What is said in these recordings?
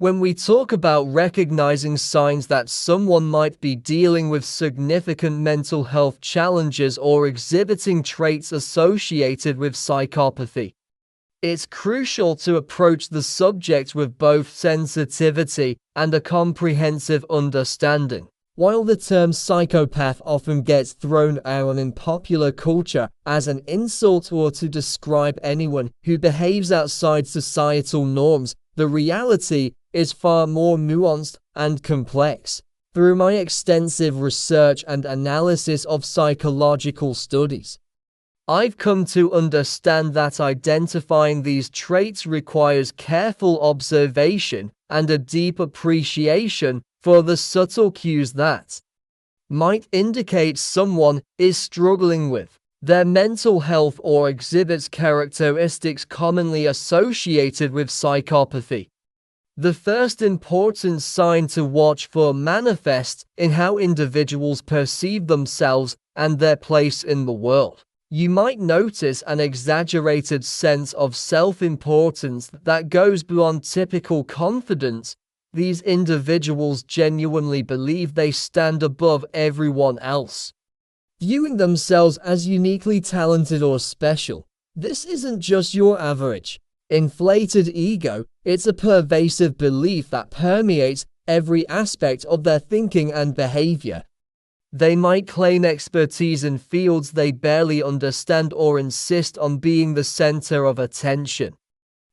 When we talk about recognizing signs that someone might be dealing with significant mental health challenges or exhibiting traits associated with psychopathy, it's crucial to approach the subject with both sensitivity and a comprehensive understanding. While the term psychopath often gets thrown around in popular culture as an insult or to describe anyone who behaves outside societal norms, the reality is far more nuanced and complex. Through my extensive research and analysis of psychological studies, I've come to understand that identifying these traits requires careful observation and a deep appreciation for the subtle cues that might indicate someone is struggling with their mental health or exhibits characteristics commonly associated with psychopathy. The first important sign to watch for manifests in how individuals perceive themselves and their place in the world. You might notice an exaggerated sense of self-importance that goes beyond typical confidence. These individuals genuinely believe they stand above everyone else, viewing themselves as uniquely talented or special. This isn't just your average inflated ego, it's a pervasive belief that permeates every aspect of their thinking and behavior. They might claim expertise in fields they barely understand or insist on being the center of attention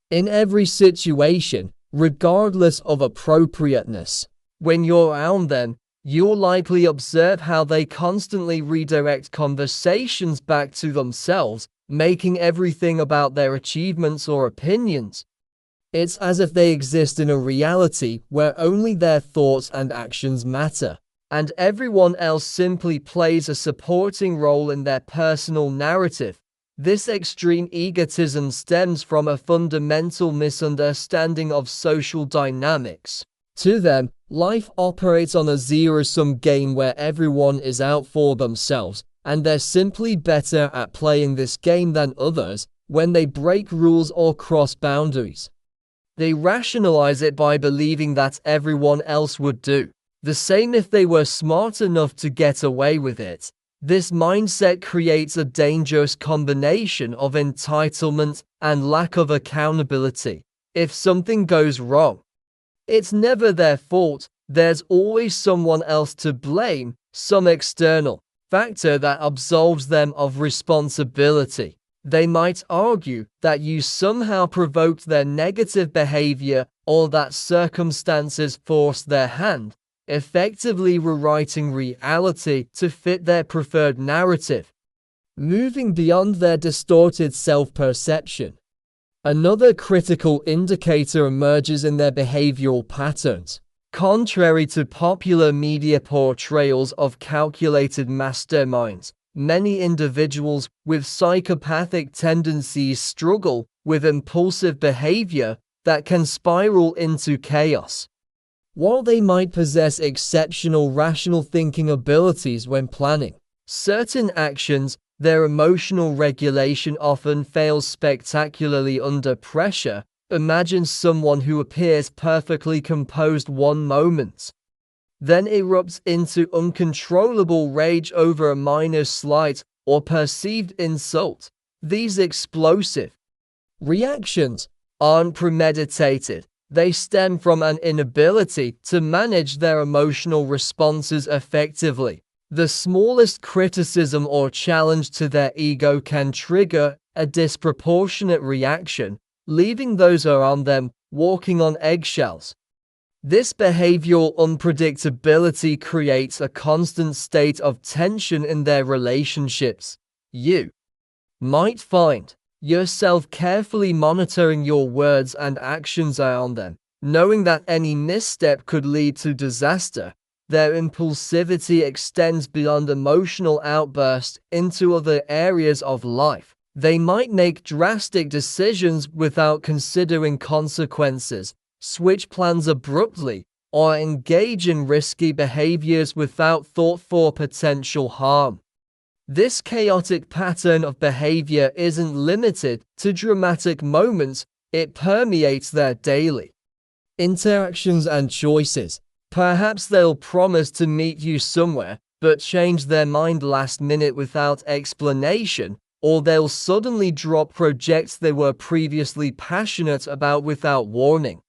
in every situation, regardless of appropriateness. When you're around them, you'll likely observe how they constantly redirect conversations back to themselves, making everything about their achievements or opinions. It's as if they exist in a reality where only their thoughts and actions matter, and everyone else simply plays a supporting role in their personal narrative. This extreme egotism stems from a fundamental misunderstanding of social dynamics. To them, life operates on a zero-sum game where everyone is out for themselves, and they're simply better at playing this game than others. When they break rules or cross boundaries, they rationalize it by believing that everyone else would do the same if they were smart enough to get away with it. This mindset creates a dangerous combination of entitlement and lack of accountability. If something goes wrong, it's never their fault. There's always someone else to blame, some external factor that absolves them of responsibility. They might argue that you somehow provoked their negative behavior or that circumstances forced their hand, effectively rewriting reality to fit their preferred narrative, moving beyond their distorted self-perception. Another critical indicator emerges in their behavioral patterns. Contrary to popular media portrayals of calculated masterminds, many individuals with psychopathic tendencies struggle with impulsive behavior that can spiral into chaos. While they might possess exceptional rational thinking abilities when planning certain actions, their emotional regulation often fails spectacularly under pressure. Imagine someone who appears perfectly composed one moment, then erupts into uncontrollable rage over a minor slight or perceived insult. These explosive reactions aren't premeditated. They stem from an inability to manage their emotional responses effectively. The smallest criticism or challenge to their ego can trigger a disproportionate reaction, leaving those around them walking on eggshells. This behavioral unpredictability creates a constant state of tension in their relationships. You might find yourself carefully monitoring your words and actions around them, knowing that any misstep could lead to disaster. Their impulsivity extends beyond emotional outbursts into other areas of life. They might make drastic decisions without considering consequences, switch plans abruptly, or engage in risky behaviors without thought for potential harm. This chaotic pattern of behavior isn't limited to dramatic moments, it permeates their daily Interactions and choices. Perhaps they'll promise to meet you somewhere, but change their mind last minute without explanation, or they'll suddenly drop projects they were previously passionate about without warning.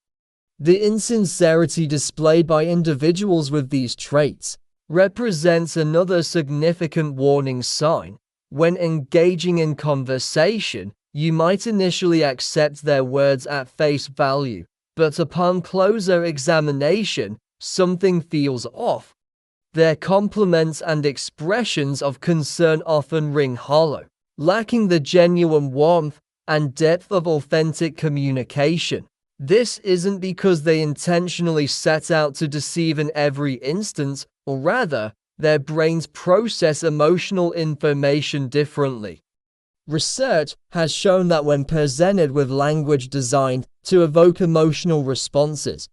The insincerity displayed by individuals with these traits represents another significant warning sign. When engaging in conversation, you might initially accept their words at face value, but upon closer examination, something feels off. Their compliments and expressions of concern often ring hollow, lacking the genuine warmth and depth of authentic communication. This isn't because they intentionally set out to deceive in every instance, or rather, their brains process emotional information differently. Research has shown that when presented with language designed to evoke emotional responses,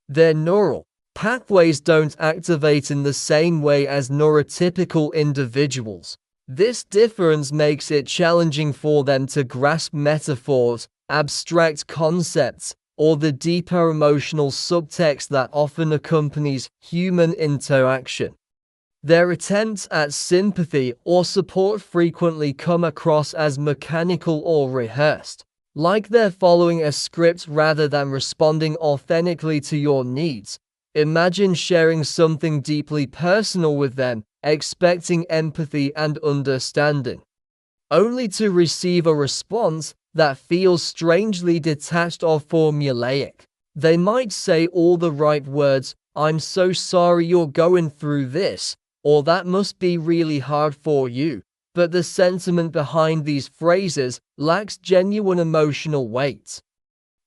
their neural pathways don't activate in the same way as neurotypical individuals. This difference makes it challenging for them to grasp metaphors, abstract concepts, or the deeper emotional subtext that often accompanies human interaction. Their attempts at sympathy or support frequently come across as mechanical or rehearsed, like they're following a script rather than responding authentically to your needs. Imagine sharing something deeply personal with them, expecting empathy and understanding, only to receive a response that feels strangely detached or formulaic. They might say all the right words, "I'm so sorry you're going through this," or "that must be really hard for you," but the sentiment behind these phrases lacks genuine emotional weight.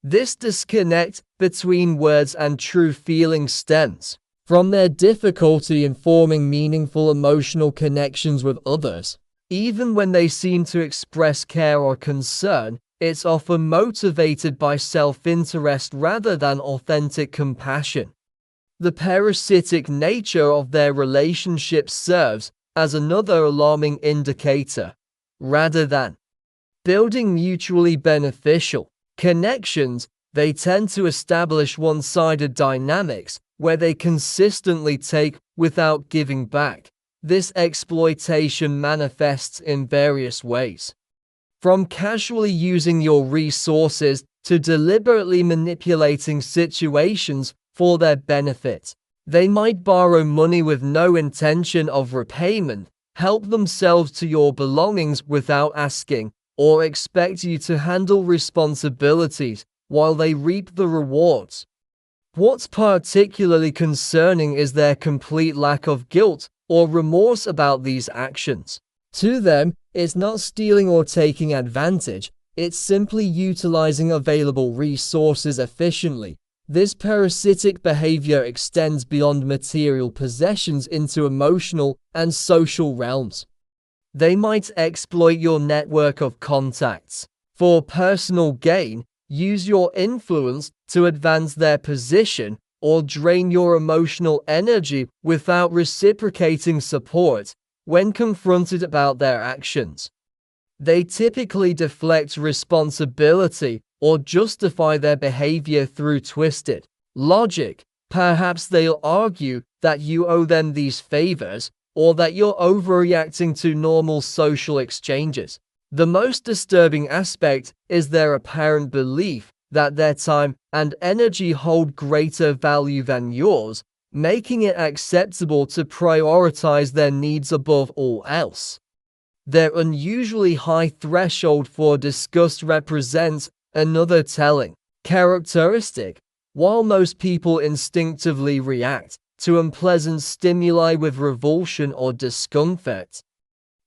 This disconnect between words and true feeling stems from their difficulty in forming meaningful emotional connections with others. Even when they seem to express care or concern, it's often motivated by self-interest rather than authentic compassion. The parasitic nature of their relationship serves as another alarming indicator. Rather than building mutually beneficial connections, they tend to establish one-sided dynamics where they consistently take without giving back. This exploitation manifests in various ways, from casually using your resources to deliberately manipulating situations for their benefit. They might borrow money with no intention of repayment, help themselves to your belongings without asking, or expect you to handle responsibilities while they reap the rewards. What's particularly concerning is their complete lack of guilt or remorse about these actions. To them, it's not stealing or taking advantage, it's simply utilizing available resources efficiently. This parasitic behavior extends beyond material possessions into emotional and social realms. They might exploit your network of contacts for personal gain, use your influence to advance their position, or drain your emotional energy without reciprocating support. When confronted about their actions, they typically deflect responsibility or justify their behavior through twisted logic. Perhaps they'll argue that you owe them these favors, or that you're overreacting to normal social exchanges. The most disturbing aspect is their apparent belief that their time and energy hold greater value than yours, making it acceptable to prioritize their needs above all else. Their unusually high threshold for disgust represents another telling characteristic. While most people instinctively react to unpleasant stimuli with revulsion or discomfort,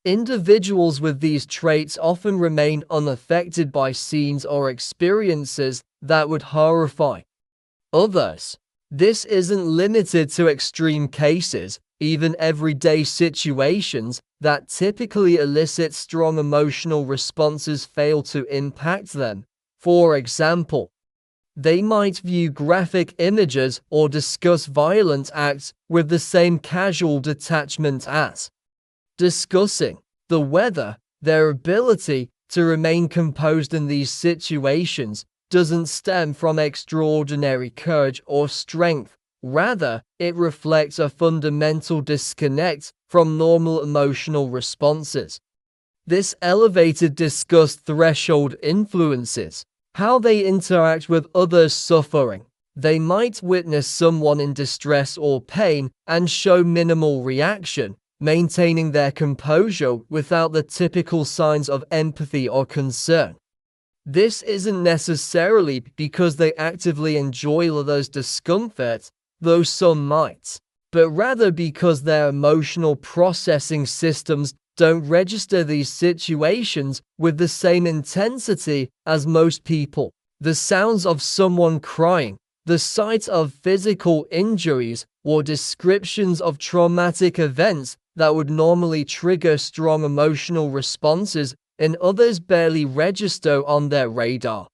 individuals with these traits often remain unaffected by scenes or experiences that would horrify others. This isn't limited to extreme cases. Even everyday situations that typically elicit strong emotional responses fail to impact them. For example, they might view graphic images or discuss violent acts with the same casual detachment as discussing the weather. Their ability to remain composed in these situations doesn't stem from extraordinary courage or strength. Rather, it reflects a fundamental disconnect from normal emotional responses. This elevated disgust threshold influences how they interact with others suffering. They might witness someone in distress or pain and show minimal reaction, maintaining their composure without the typical signs of empathy or concern. This isn't necessarily because they actively enjoy others' discomfort, though some might, but rather because their emotional processing systems don't register these situations with the same intensity as most people. The sounds of someone crying, the sight of physical injuries, or descriptions of traumatic events that would normally trigger strong emotional responses in others barely register on their radar.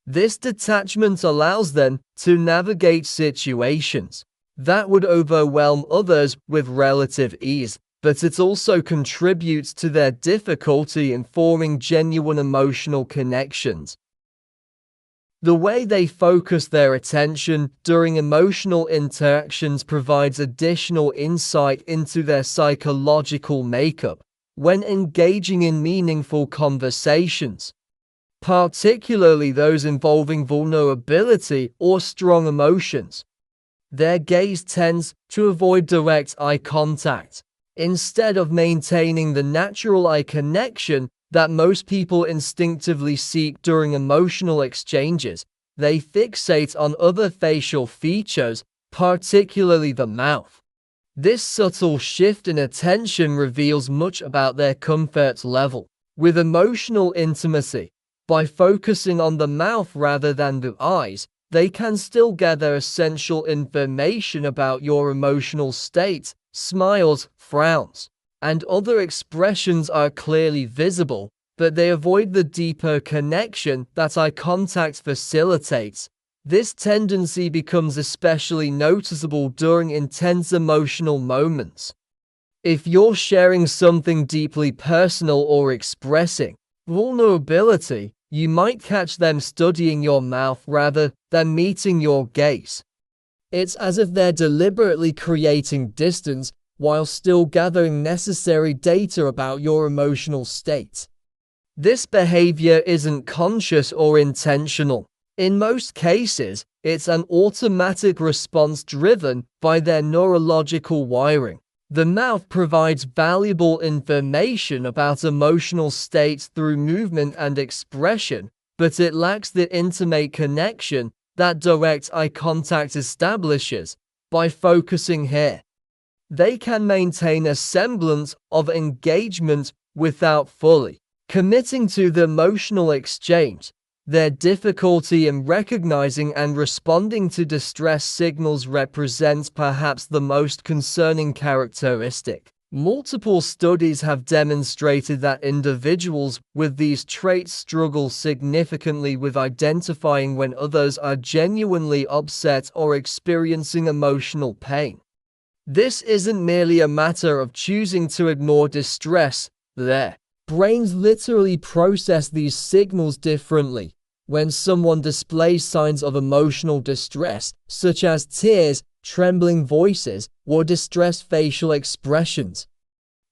This detachment allows them to navigate situations that would overwhelm others with relative ease, but it also contributes to their difficulty in forming genuine emotional connections. The way they focus their attention during emotional interactions provides additional insight into their psychological makeup when engaging in meaningful conversations, particularly those involving vulnerability or strong emotions. Their gaze tends to avoid direct eye contact, instead of maintaining the natural eye connection that most people instinctively seek during emotional exchanges. They fixate on other facial features, particularly the mouth. This subtle shift in attention reveals much about their comfort level with emotional intimacy. By focusing on the mouth rather than the eyes, they can still gather essential information about your emotional state. Smiles, frowns, and other expressions are clearly visible, but they avoid the deeper connection that eye contact facilitates. This tendency becomes especially noticeable during intense emotional moments. If you're sharing something deeply personal or expressing vulnerability, you might catch them studying your mouth rather than meeting your gaze. It's as if they're deliberately creating distance while still gathering necessary data about your emotional state. This behavior isn't conscious or intentional. In most cases, it's an automatic response driven by their neurological wiring. The mouth provides valuable information about emotional states through movement and expression, but it lacks the intimate connection that direct eye contact establishes. By focusing here, they can maintain a semblance of engagement without fully committing to the emotional exchange. Their difficulty in recognizing and responding to distress signals represents perhaps the most concerning characteristic. Multiple studies have demonstrated that individuals with these traits struggle significantly with identifying when others are genuinely upset or experiencing emotional pain. This isn't merely a matter of choosing to ignore distress. Their brains literally process these signals differently. When someone displays signs of emotional distress, such as tears, trembling voices, or distressed facial expressions,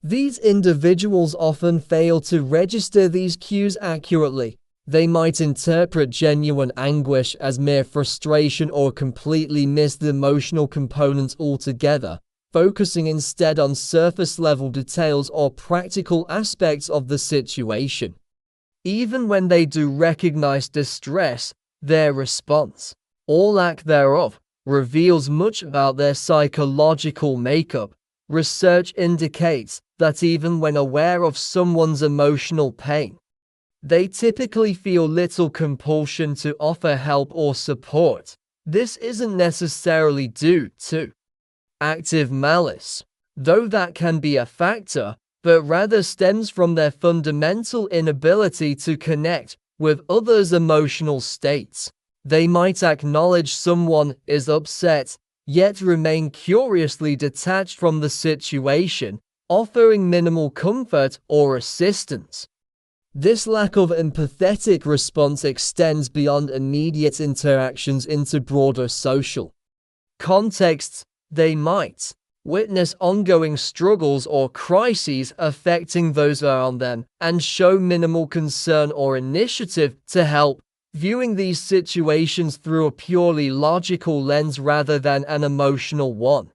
these individuals often fail to register these cues accurately. They might interpret genuine anguish as mere frustration or completely miss the emotional component altogether, focusing instead on surface-level details or practical aspects of the situation. Even when they do recognize distress, their response, or lack thereof, reveals much about their psychological makeup. Research indicates that even when aware of someone's emotional pain, they typically feel little compulsion to offer help or support. This isn't necessarily due to active malice, though that can be a factor, but rather stems from their fundamental inability to connect with others' emotional states. They might acknowledge someone is upset, yet remain curiously detached from the situation, offering minimal comfort or assistance. This lack of empathetic response extends beyond immediate interactions into broader social contexts. They might witness ongoing struggles or crises affecting those around them and show minimal concern or initiative to help, viewing these situations through a purely logical lens rather than an emotional one.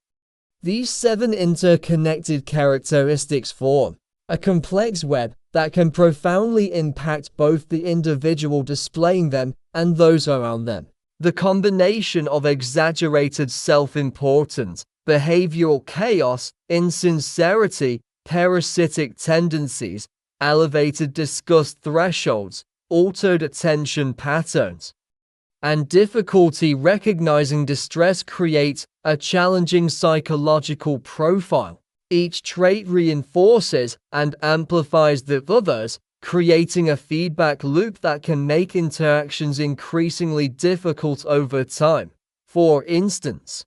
These 7 interconnected characteristics form a complex web that can profoundly impact both the individual displaying them and those around them. The combination of exaggerated self-importance, behavioral chaos, insincerity, parasitic tendencies, elevated disgust thresholds, altered attention patterns, and difficulty recognizing distress create a challenging psychological profile. Each trait reinforces and amplifies the others, creating a feedback loop that can make interactions increasingly difficult over time. For instance,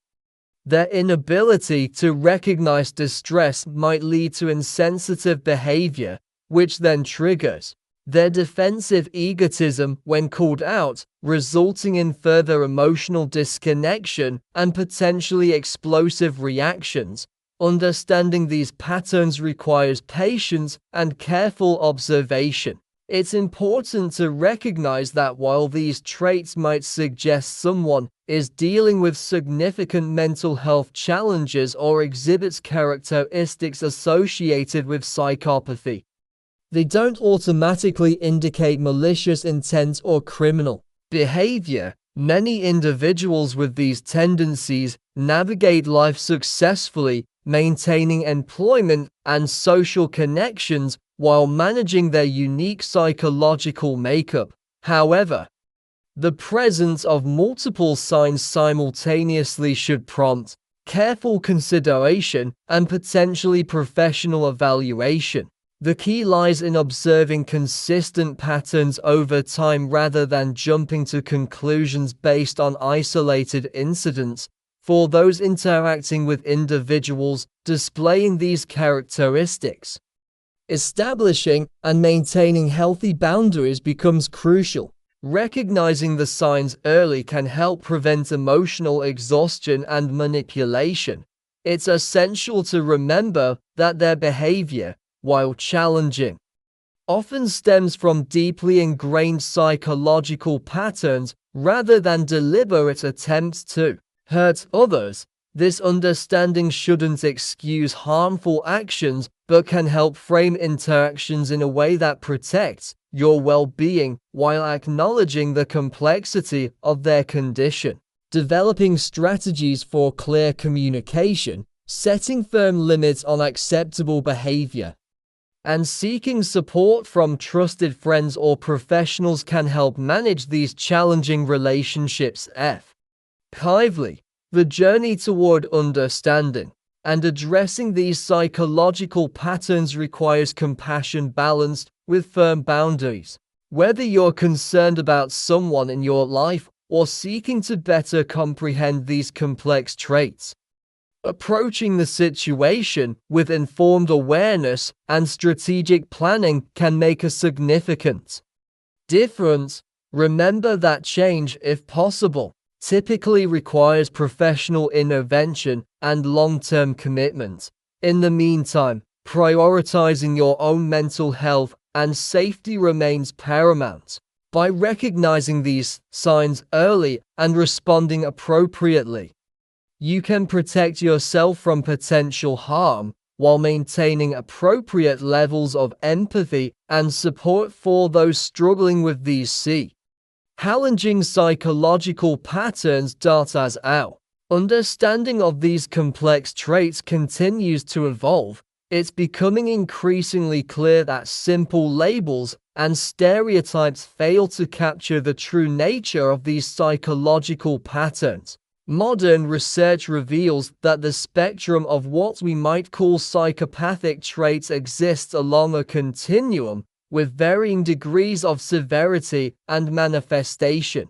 their inability to recognize distress might lead to insensitive behavior, which then triggers their defensive egotism when called out, resulting in further emotional disconnection and potentially explosive reactions. Understanding these patterns requires patience and careful observation. It's important to recognize that while these traits might suggest someone is dealing with significant mental health challenges or exhibits characteristics associated with psychopathy, they don't automatically indicate malicious intent or criminal behavior. Many individuals with these tendencies navigate life successfully, maintaining employment and social connections while managing their unique psychological makeup. However, the presence of multiple signs simultaneously should prompt careful consideration and potentially professional evaluation. The key lies in observing consistent patterns over time rather than jumping to conclusions based on isolated incidents. For those interacting with individuals displaying these characteristics, establishing and maintaining healthy boundaries becomes crucial. Recognizing the signs early can help prevent emotional exhaustion and manipulation. It's essential to remember that their behavior, while challenging, often stems from deeply ingrained psychological patterns rather than deliberate attempts to hurt others. This understanding shouldn't excuse harmful actions, but can help frame interactions in a way that protects your well-being while acknowledging the complexity of their condition. Developing strategies for clear communication, setting firm limits on acceptable behavior, and seeking support from trusted friends or professionals can help manage these challenging relationships. Effectively, the journey toward understanding and addressing these psychological patterns requires compassion balanced with firm boundaries. Whether you're concerned about someone in your life or seeking to better comprehend these complex traits, approaching the situation with informed awareness and strategic planning can make a significant difference. Remember that change, if possible, typically requires professional intervention and long-term commitment. In the meantime, prioritizing your own mental health and safety remains paramount. By recognizing these signs early and responding appropriately, you can protect yourself from potential harm while maintaining appropriate levels of empathy and support for those struggling with these challenging psychological patterns. As our understanding of these complex traits continues to evolve, it's becoming increasingly clear that simple labels and stereotypes fail to capture the true nature of these psychological patterns. Modern research reveals that the spectrum of what we might call psychopathic traits exists along a continuum, with varying degrees of severity and manifestation.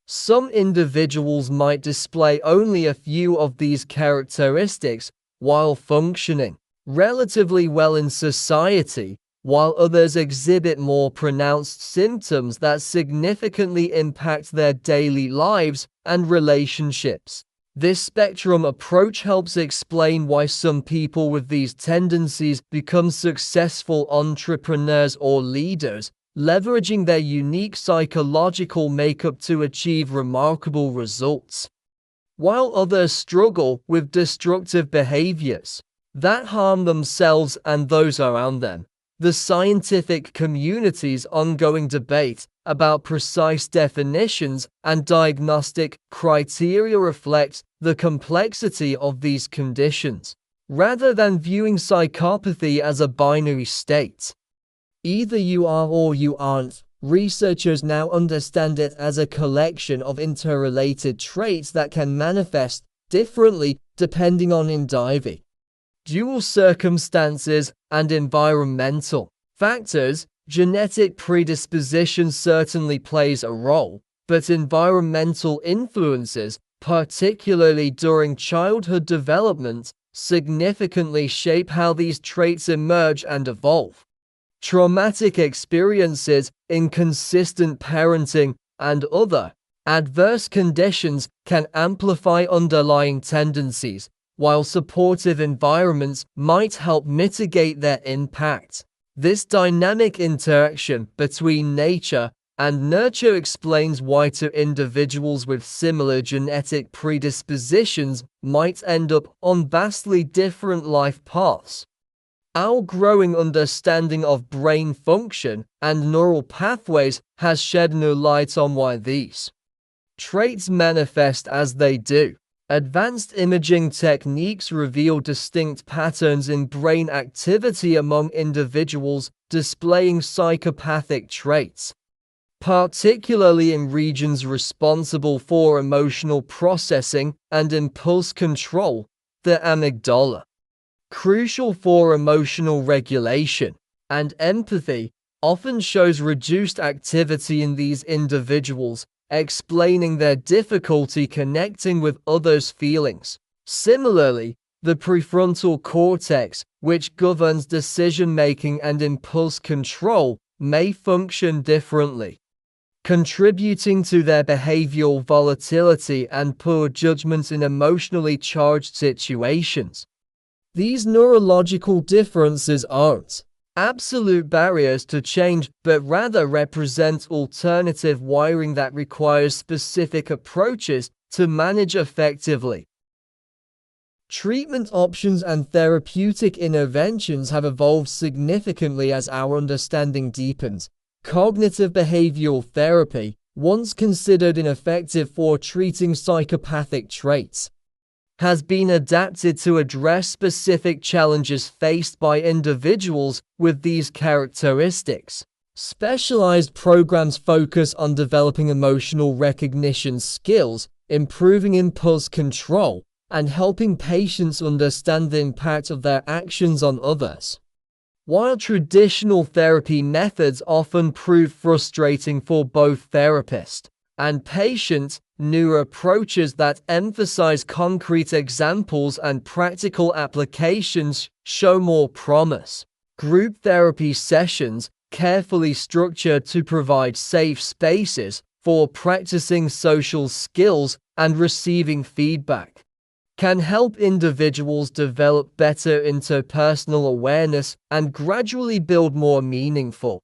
Some individuals might display only a few of these characteristics while functioning relatively well in society, while others exhibit more pronounced symptoms that significantly impact their daily lives and relationships. This spectrum approach helps explain why some people with these tendencies become successful entrepreneurs or leaders, leveraging their unique psychological makeup to achieve remarkable results, while others struggle with destructive behaviors that harm themselves and those around them. The scientific community's ongoing debate about precise definitions and diagnostic criteria reflects the complexity of these conditions, rather than viewing psychopathy as a binary state. Either you are or you aren't. Researchers now understand it as a collection of interrelated traits that can manifest differently depending on individual circumstances and environmental factors. Genetic predisposition certainly plays a role, but environmental influences, particularly during childhood development, significantly shape how these traits emerge and evolve. Traumatic experiences, inconsistent parenting, and other adverse conditions can amplify underlying tendencies, while supportive environments might help mitigate their impact. This dynamic interaction between nature and nurture explains why two individuals with similar genetic predispositions might end up on vastly different life paths. Our growing understanding of brain function and neural pathways has shed new light on why these traits manifest as they do. Advanced imaging techniques reveal distinct patterns in brain activity among individuals displaying psychopathic traits, particularly in regions responsible for emotional processing and impulse control, the amygdala, crucial for emotional regulation and empathy, often shows reduced activity in these individuals, explaining their difficulty connecting with others' feelings. Similarly, the prefrontal cortex, which governs decision-making and impulse control, may function differently, contributing to their behavioral volatility and poor judgment in emotionally charged situations. These neurological differences aren't absolute barriers to change, but rather represent alternative wiring that requires specific approaches to manage effectively. Treatment options and therapeutic interventions have evolved significantly as our understanding deepens. Cognitive behavioral therapy, once considered ineffective for treating psychopathic traits, has been adapted to address specific challenges faced by individuals with these characteristics. Specialized programs focus on developing emotional recognition skills, improving impulse control, and helping patients understand the impact of their actions on others. While traditional therapy methods often prove frustrating for both therapist and patient, newer approaches that emphasize concrete examples and practical applications show more promise. Group therapy sessions, carefully structured to provide safe spaces for practicing social skills and receiving feedback, can help individuals develop better interpersonal awareness and gradually build more meaningful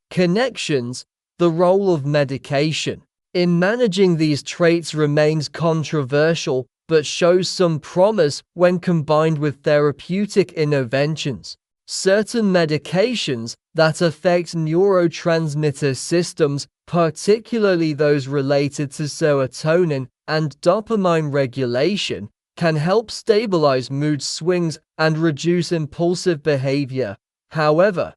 connections. The role of medication in managing these traits remains controversial, but shows some promise when combined with therapeutic interventions. Certain medications that affect neurotransmitter systems, particularly those related to serotonin and dopamine regulation, can help stabilize mood swings and reduce impulsive behavior. However,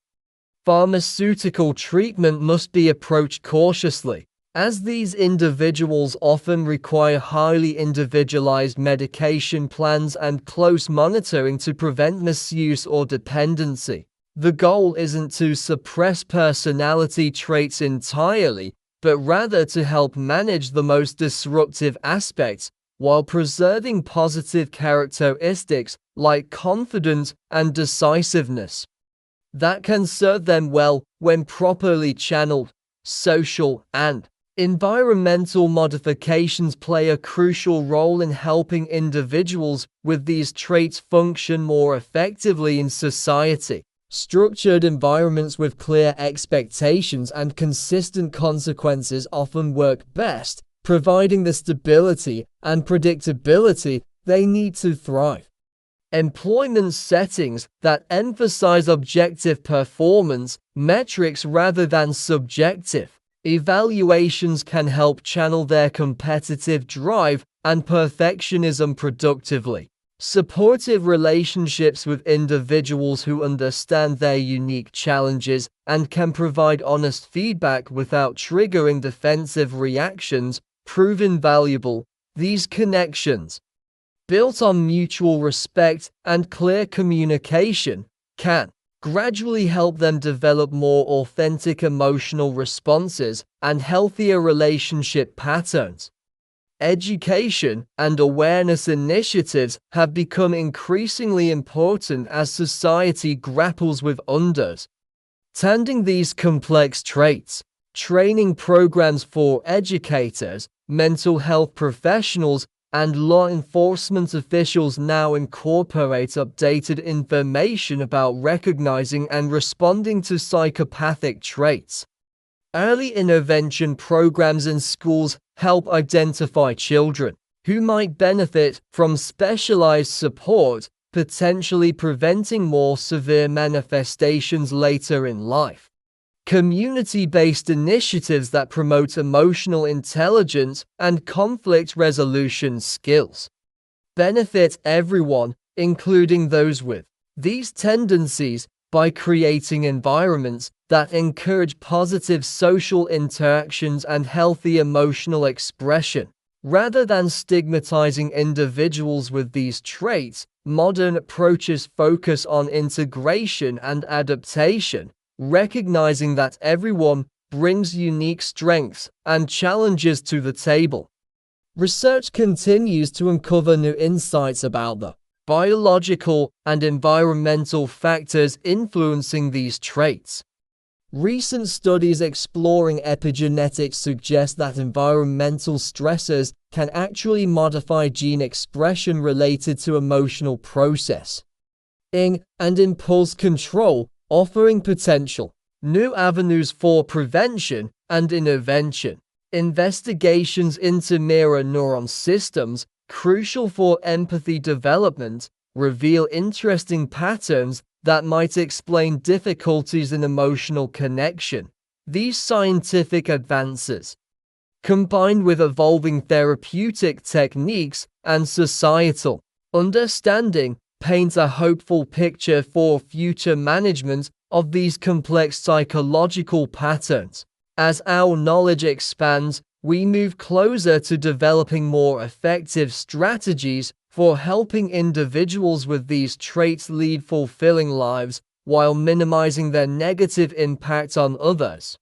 pharmaceutical treatment must be approached cautiously, as these individuals often require highly individualized medication plans and close monitoring to prevent misuse or dependency. The goal isn't to suppress personality traits entirely, but rather to help manage the most disruptive aspects while preserving positive characteristics like confidence and decisiveness. that can serve them well when properly channeled. Social and environmental modifications play a crucial role in helping individuals with these traits function more effectively in society. Structured environments with clear expectations and consistent consequences often work best, providing the stability and predictability they need to thrive. Employment settings that emphasize objective performance metrics rather than subjective evaluations can help channel their competitive drive and perfectionism productively. Supportive relationships with individuals who understand their unique challenges and can provide honest feedback without triggering defensive reactions prove invaluable. These connections, built on mutual respect and clear communication, can gradually help them develop more authentic emotional responses and healthier relationship patterns. Education and awareness initiatives have become increasingly important as society grapples with understanding these complex traits. Training programs for educators, mental health professionals, and law enforcement officials now incorporate updated information about recognizing and responding to psychopathic traits. Early intervention programs in schools help identify children who might benefit from specialized support, potentially preventing more severe manifestations later in life. Community-based initiatives that promote emotional intelligence and conflict resolution skills benefit everyone, including those with these tendencies, by creating environments that encourage positive social interactions and healthy emotional expression. Rather than stigmatizing individuals with these traits, modern approaches focus on integration and adaptation, recognizing that everyone brings unique strengths and challenges to the table. Research continues to uncover new insights about the biological and environmental factors influencing these traits. Recent studies exploring epigenetics suggest that environmental stressors can actually modify gene expression related to emotional processing and impulse control, offering potential new avenues for prevention and intervention. Investigations into mirror neuron systems, crucial for empathy development, reveal interesting patterns that might explain difficulties in emotional connection. These scientific advances, combined with evolving therapeutic techniques and societal understanding, paint a hopeful picture for future management of these complex psychological patterns. As our knowledge expands, we move closer to developing more effective strategies for helping individuals with these traits lead fulfilling lives while minimizing their negative impact on others.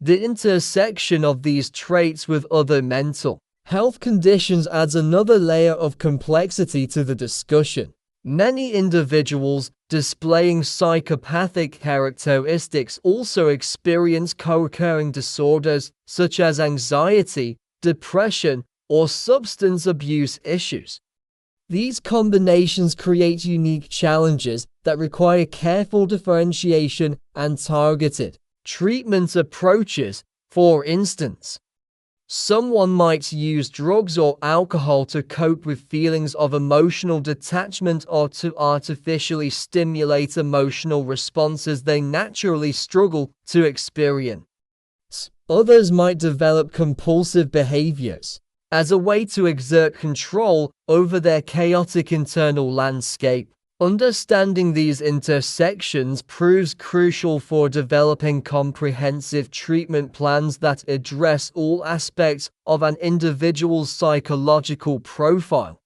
The intersection of these traits with other mental health conditions adds another layer of complexity to the discussion. Many individuals displaying psychopathic characteristics also experience co-occurring disorders such as anxiety, depression, or substance abuse issues. These combinations create unique challenges that require careful differentiation and targeted treatment approaches. For instance, someone might use drugs or alcohol to cope with feelings of emotional detachment or to artificially stimulate emotional responses they naturally struggle to experience. Others might develop compulsive behaviors as a way to exert control over their chaotic internal landscape. Understanding these intersections proves crucial for developing comprehensive treatment plans that address all aspects of an individual's psychological profile.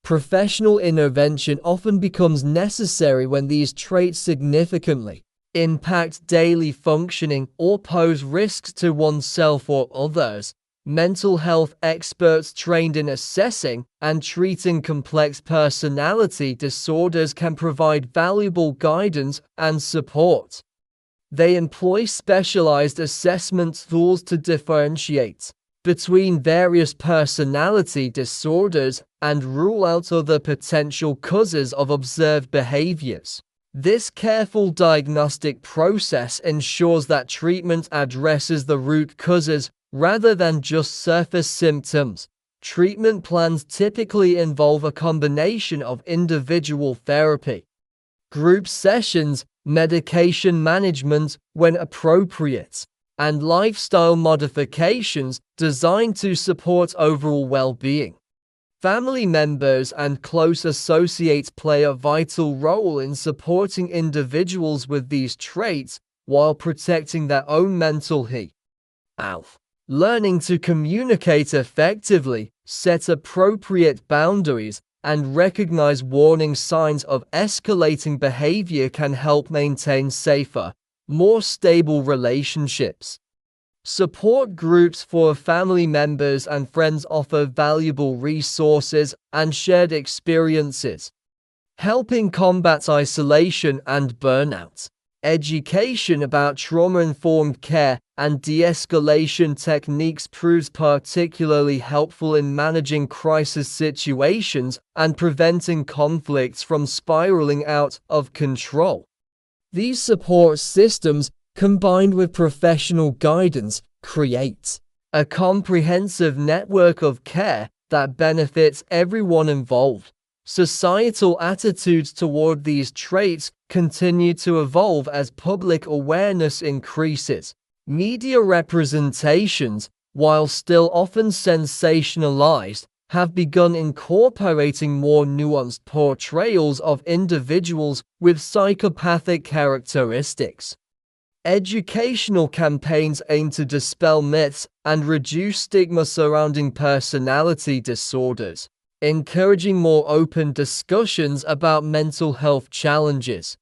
Professional intervention often becomes necessary when these traits significantly impact daily functioning or pose risks to oneself or others. Mental health experts trained in assessing and treating complex personality disorders can provide valuable guidance and support. They employ specialized assessment tools to differentiate between various personality disorders and rule out other potential causes of observed behaviors. This careful diagnostic process ensures that treatment addresses the root causes rather than just surface symptoms. Treatment plans typically involve a combination of individual therapy, group sessions, medication management when appropriate, and lifestyle modifications designed to support overall well-being. Family members and close associates play a vital role in supporting individuals with these traits while protecting their own mental health. Learning to communicate effectively, set appropriate boundaries, and recognize warning signs of escalating behavior can help maintain safer, more stable relationships. Support groups for family members and friends offer valuable resources and shared experiences, helping combat isolation and burnout. Education about trauma-informed care and de-escalation techniques proves particularly helpful in managing crisis situations and preventing conflicts from spiraling out of control. These support systems, combined with professional guidance, create a comprehensive network of care that benefits everyone involved. Societal attitudes toward these traits continue to evolve as public awareness increases. Media representations, while still often sensationalized, have begun incorporating more nuanced portrayals of individuals with psychopathic characteristics. Educational campaigns aim to dispel myths and reduce stigma surrounding personality disorders, encouraging more open discussions about mental health challenges.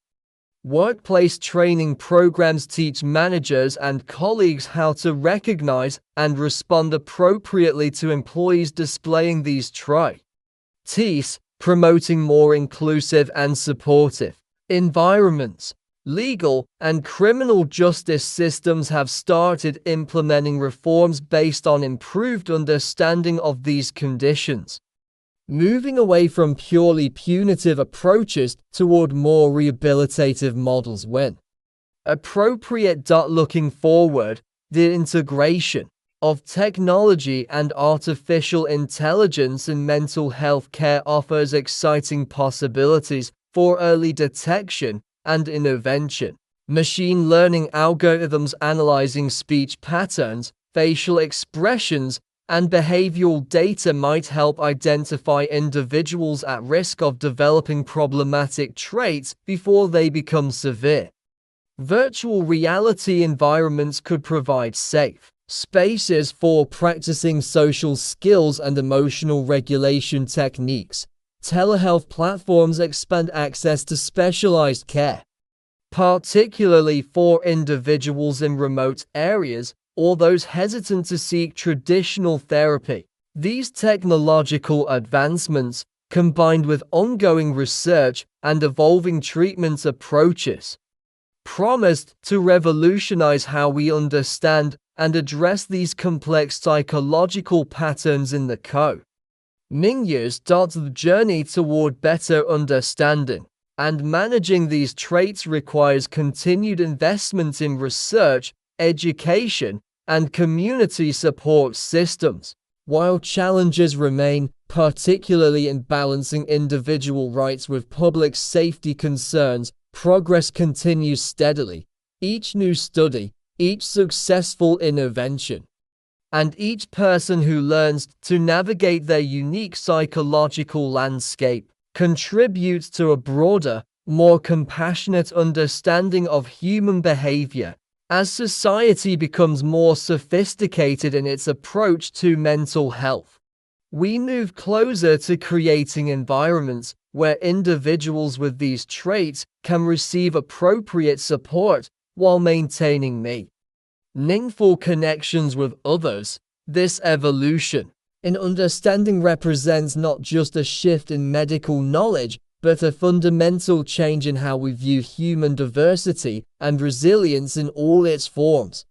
Workplace training programs teach managers and colleagues how to recognize and respond appropriately to employees displaying these traits, promoting more inclusive and supportive environments. Legal and criminal justice systems have started implementing reforms based on improved understanding of these conditions, moving away from purely punitive approaches toward more rehabilitative models when appropriate. Looking forward, the integration of technology and artificial intelligence in mental health care offers exciting possibilities for early detection and intervention. Machine learning algorithms analyzing speech patterns, facial expressions, and behavioral data might help identify individuals at risk of developing problematic traits before they become severe. Virtual reality environments could provide safe spaces for practicing social skills and emotional regulation techniques. Telehealth platforms expand access to specialized care, particularly for individuals in remote areas or those hesitant to seek traditional therapy. These technological advancements, combined with ongoing research and evolving treatment approaches, promised to revolutionize how we understand and address these complex psychological patterns in the coming years. The journey toward better understanding and managing these traits requires continued investment in research, education, and community support systems. While challenges remain, particularly in balancing individual rights with public safety concerns, progress continues steadily. Each new study, each successful intervention, and each person who learns to navigate their unique psychological landscape contributes to a broader, more compassionate understanding of human behavior. As society becomes more sophisticated in its approach to mental health, we move closer to creating environments where individuals with these traits can receive appropriate support while maintaining meaningful connections with others. This evolution in understanding represents not just a shift in medical knowledge, but a fundamental change in how we view human diversity and resilience in all its forms.